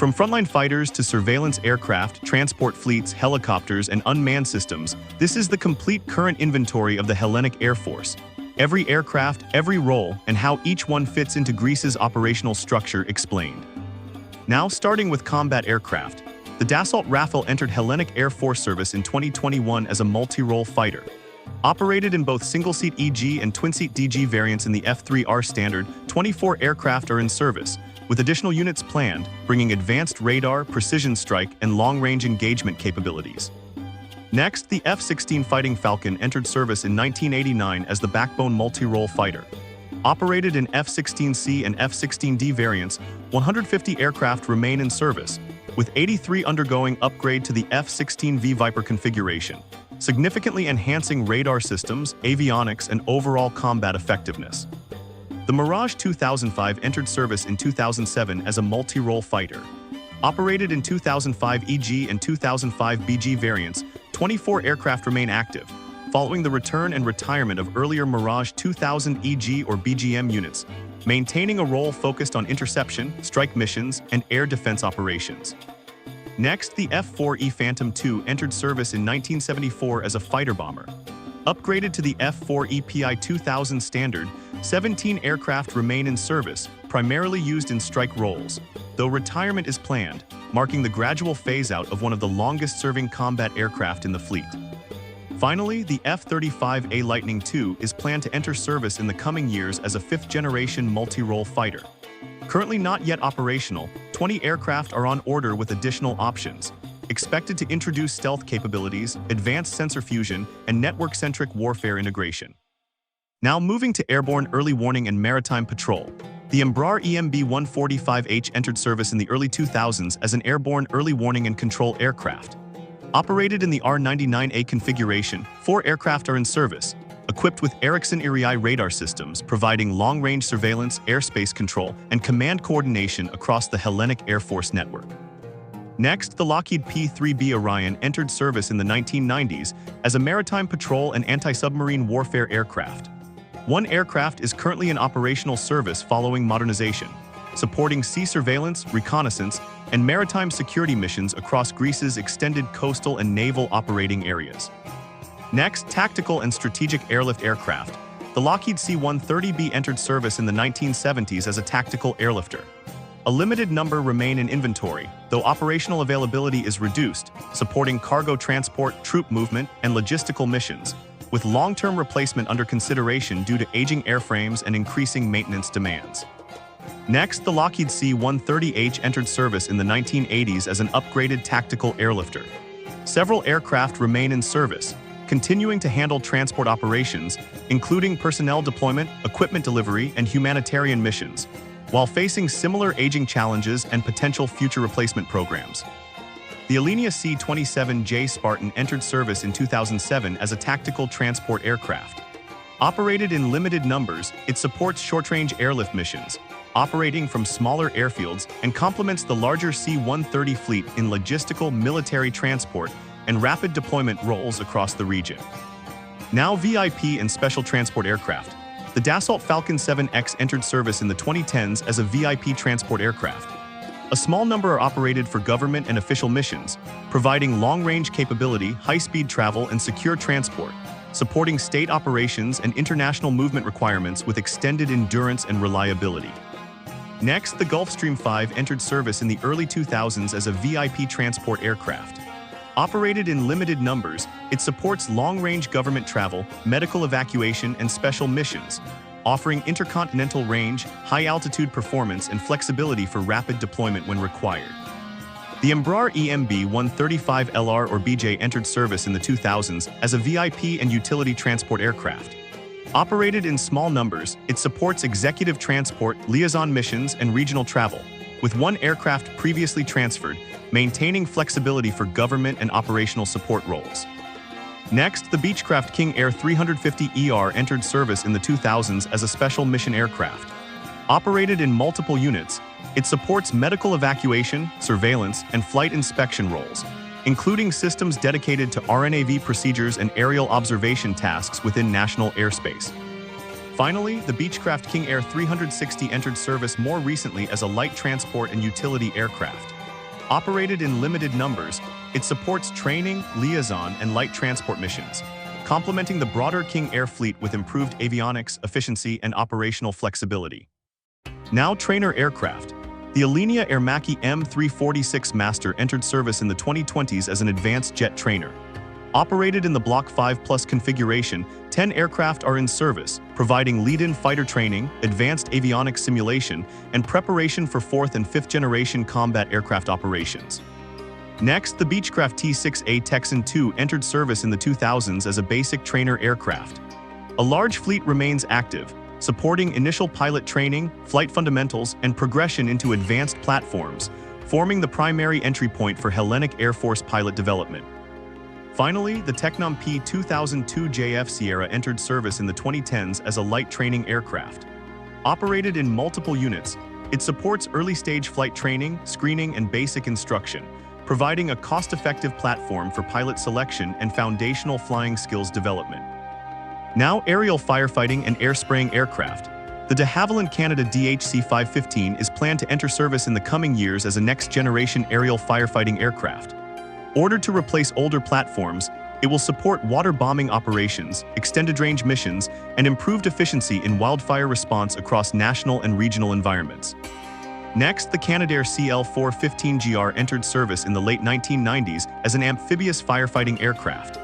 From frontline fighters to surveillance aircraft, transport fleets, helicopters, and unmanned systems, this is the complete current inventory of the Hellenic Air Force. Every aircraft, every role, and how each one fits into Greece's operational structure explained. Now, starting with combat aircraft, the Dassault Rafale entered Hellenic Air Force service in 2021 as a multi-role fighter. Operated in both single-seat EG and twin-seat DG variants in the F3R standard, 24 aircraft are in service, with additional units planned, bringing advanced radar, precision strike, and long-range engagement capabilities. Next, the F-16 Fighting Falcon entered service in 1989 as the backbone multi-role fighter. Operated in F-16C and F-16D variants, 150 aircraft remain in service, with 83 undergoing upgrade to the F-16V Viper configuration, significantly enhancing radar systems, avionics, and overall combat effectiveness. The Mirage 2005 entered service in 2007 as a multi-role fighter. Operated in 2005 EG and 2005 BG variants, 24 aircraft remain active, following the return and retirement of earlier Mirage 2000 EG or BGM units, maintaining a role focused on interception, strike missions, and air defense operations. Next, the F-4E Phantom II entered service in 1974 as a fighter bomber. Upgraded to the F-4E PI 2000 standard, 17 aircraft remain in service, primarily used in strike roles, though retirement is planned, marking the gradual phase-out of one of the longest-serving combat aircraft in the fleet. Finally, the F-35A Lightning II is planned to enter service in the coming years as a fifth-generation multi-role fighter. Currently not yet operational, 20 aircraft are on order with additional options, expected to introduce stealth capabilities, advanced sensor fusion, and network-centric warfare integration. Now moving to airborne early warning and maritime patrol. The Embraer EMB-145H entered service in the early 2000s as an airborne early warning and control aircraft. Operated in the R-99A configuration, 4 aircraft are in service, equipped with Ericsson-Iriai radar systems providing long-range surveillance, airspace control, and command coordination across the Hellenic Air Force network. Next, the Lockheed P-3B Orion entered service in the 1990s as a maritime patrol and anti-submarine warfare aircraft. 1 aircraft is currently in operational service following modernization, supporting sea surveillance, reconnaissance, and maritime security missions across Greece's extended coastal and naval operating areas. Next, tactical and strategic airlift aircraft. The Lockheed C-130B entered service in the 1970s as a tactical airlifter. A limited number remain in inventory, though operational availability is reduced, supporting cargo transport, troop movement, and logistical missions, with long-term replacement under consideration due to aging airframes and increasing maintenance demands. Next, the Lockheed C-130H entered service in the 1980s as an upgraded tactical airlifter. Several aircraft remain in service, continuing to handle transport operations, including personnel deployment, equipment delivery, and humanitarian missions, while facing similar aging challenges and potential future replacement programs. The Alenia C-27J Spartan entered service in 2007 as a tactical transport aircraft. Operated in limited numbers, it supports short-range airlift missions, operating from smaller airfields, and complements the larger C-130 fleet in logistical military transport and rapid deployment roles across the region. Now VIP and special transport aircraft. The Dassault Falcon 7X entered service in the 2010s as a VIP transport aircraft. A small number are operated for government and official missions, providing long-range capability, high-speed travel, and secure transport, supporting state operations and international movement requirements with extended endurance and reliability. Next, the Gulfstream 5 entered service in the early 2000s as a VIP transport aircraft. Operated in limited numbers, it supports long-range government travel, medical evacuation, and special missions, offering intercontinental range, high-altitude performance, and flexibility for rapid deployment when required. The Embraer EMB-135LR or BJ entered service in the 2000s as a VIP and utility transport aircraft. Operated in small numbers, it supports executive transport, liaison missions, and regional travel, with 1 aircraft previously transferred, maintaining flexibility for government and operational support roles. Next, the Beechcraft King Air 350ER entered service in the 2000s as a special mission aircraft. Operated in multiple units, it supports medical evacuation, surveillance, and flight inspection roles, including systems dedicated to RNAV procedures and aerial observation tasks within national airspace. Finally, the Beechcraft King Air 360 entered service more recently as a light transport and utility aircraft. Operated in limited numbers, it supports training, liaison, and light transport missions, complementing the broader King Air fleet with improved avionics, efficiency, and operational flexibility. Now trainer aircraft. The Alenia Aermacchi M346 Master entered service in the 2020s as an advanced jet trainer. Operated in the Block 5+ configuration, 10 aircraft are in service, providing lead-in fighter training, advanced avionics simulation, and preparation for 4th and 5th generation combat aircraft operations. Next, the Beechcraft T-6A Texan II entered service in the 2000s as a basic trainer aircraft. A large fleet remains active, supporting initial pilot training, flight fundamentals, and progression into advanced platforms, forming the primary entry point for Hellenic Air Force pilot development. Finally, the Tecnom P-2002JF Sierra entered service in the 2010s as a light training aircraft. Operated in multiple units, it supports early-stage flight training, screening, and basic instruction, providing a cost-effective platform for pilot selection and foundational flying skills development. Now aerial firefighting and air-spraying aircraft. The de Havilland Canada DHC-515 is planned to enter service in the coming years as a next-generation aerial firefighting aircraft. Ordered to replace older platforms, it will support water bombing operations, extended-range missions, and improved efficiency in wildfire response across national and regional environments. Next, the Canadair CL-415GR entered service in the late 1990s as an amphibious firefighting aircraft.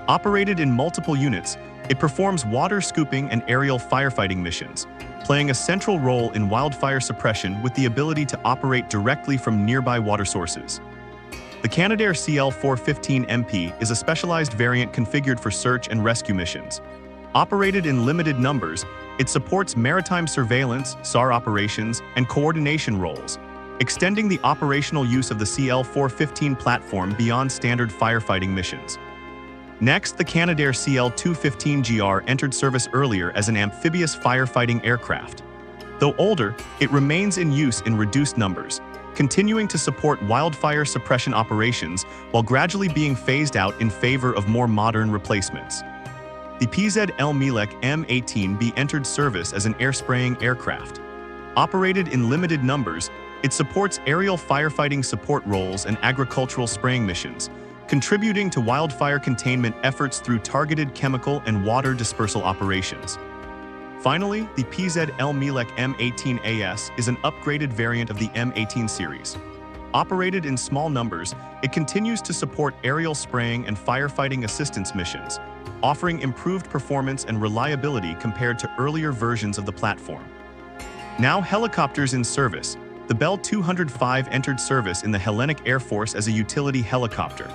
Operated in multiple units, it performs water scooping and aerial firefighting missions, playing a central role in wildfire suppression with the ability to operate directly from nearby water sources. The Canadair CL-415MP is a specialized variant configured for search and rescue missions. Operated in limited numbers, it supports maritime surveillance, SAR operations, and coordination roles, extending the operational use of the CL-415 platform beyond standard firefighting missions. Next, the Canadair CL-215GR entered service earlier as an amphibious firefighting aircraft. Though older, it remains in use in reduced numbers, continuing to support wildfire suppression operations while gradually being phased out in favor of more modern replacements. The PZL-MILEC M18B entered service as an air-spraying aircraft. Operated in limited numbers, it supports aerial firefighting support roles and agricultural spraying missions, contributing to wildfire containment efforts through targeted chemical and water dispersal operations. Finally, the PZL-MILEC M18AS is an upgraded variant of the M18 series. Operated in small numbers, it continues to support aerial spraying and firefighting assistance missions, offering improved performance and reliability compared to earlier versions of the platform. Now helicopters in service. The Bell 205 entered service in the Hellenic Air Force as a utility helicopter.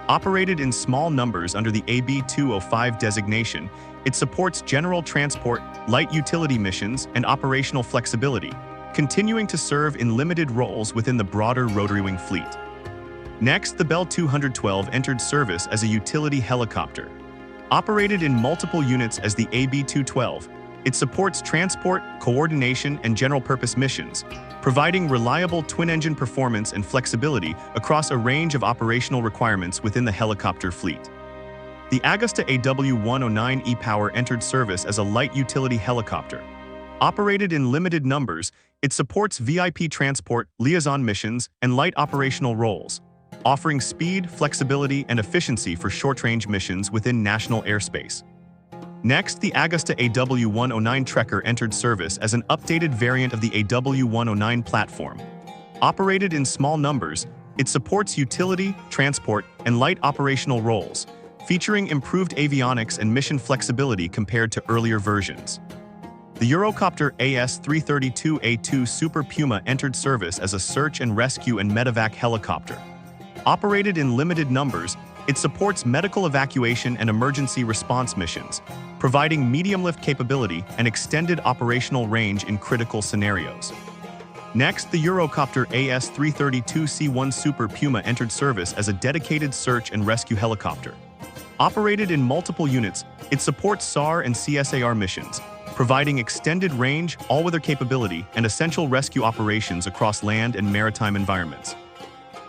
Operated in small numbers under the AB-205 designation, it supports general transport, light utility missions, and operational flexibility, continuing to serve in limited roles within the broader rotary wing fleet. Next, the Bell 212 entered service as a utility helicopter. Operated in multiple units as the AB-212, it supports transport, coordination, and general-purpose missions, providing reliable twin-engine performance and flexibility across a range of operational requirements within the helicopter fleet. The Agusta AW109 E-Power entered service as a light utility helicopter. Operated in limited numbers, it supports VIP transport, liaison missions, and light operational roles, offering speed, flexibility, and efficiency for short-range missions within national airspace. Next, the Agusta AW109 Trekker entered service as an updated variant of the AW109 platform. Operated in small numbers, it supports utility, transport, and light operational roles, featuring improved avionics and mission flexibility compared to earlier versions. The Eurocopter AS-332A2 Super Puma entered service as a search and rescue and medevac helicopter. Operated in limited numbers, it supports medical evacuation and emergency response missions, providing medium-lift capability and extended operational range in critical scenarios. Next, the Eurocopter AS-332C1 Super Puma entered service as a dedicated search and rescue helicopter. Operated in multiple units, it supports SAR and CSAR missions, providing extended range, all-weather capability, and essential rescue operations across land and maritime environments.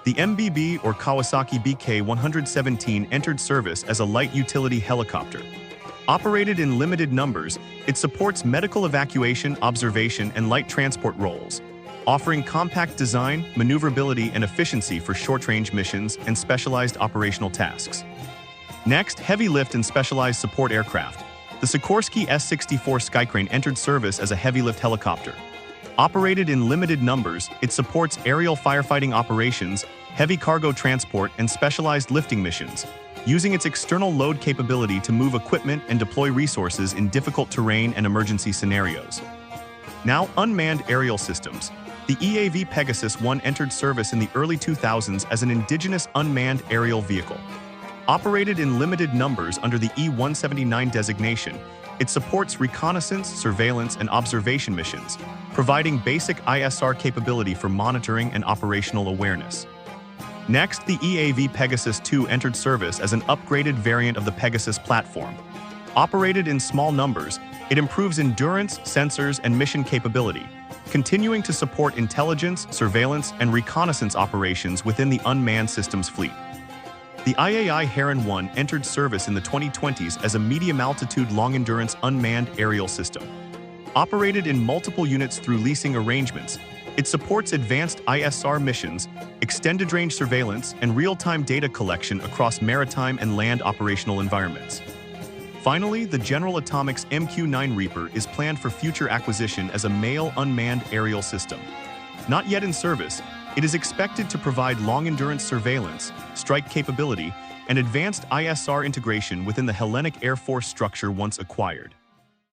The MBB or Kawasaki BK-117 entered service as a light utility helicopter. Operated in limited numbers, it supports medical evacuation, observation, and light transport roles, offering compact design, maneuverability, and efficiency for short-range missions and specialized operational tasks. Next, heavy lift and specialized support aircraft. The Sikorsky S-64 Skycrane entered service as a heavy-lift helicopter. Operated in limited numbers, it supports aerial firefighting operations, heavy cargo transport, and specialized lifting missions, using its external load capability to move equipment and deploy resources in difficult terrain and emergency scenarios. Now, unmanned aerial systems. The EAV Pegasus 1 entered service in the early 2000s as an indigenous unmanned aerial vehicle. Operated in limited numbers under the E-179 designation, it supports reconnaissance, surveillance, and observation missions, providing basic ISR capability for monitoring and operational awareness. Next, the EAV Pegasus 2 entered service as an upgraded variant of the Pegasus platform. Operated in small numbers, it improves endurance, sensors, and mission capability, continuing to support intelligence, surveillance, and reconnaissance operations within the unmanned systems fleet. The IAI Heron 1 entered service in the 2020s as a medium-altitude, long-endurance unmanned aerial system. Operated in multiple units through leasing arrangements, it supports advanced ISR missions, extended-range surveillance, and real-time data collection across maritime and land operational environments. Finally, the General Atomics MQ-9 Reaper is planned for future acquisition as a male unmanned aerial system. Not yet in service, it is expected to provide long-endurance surveillance, strike capability, and advanced ISR integration within the Hellenic Air Force structure once acquired.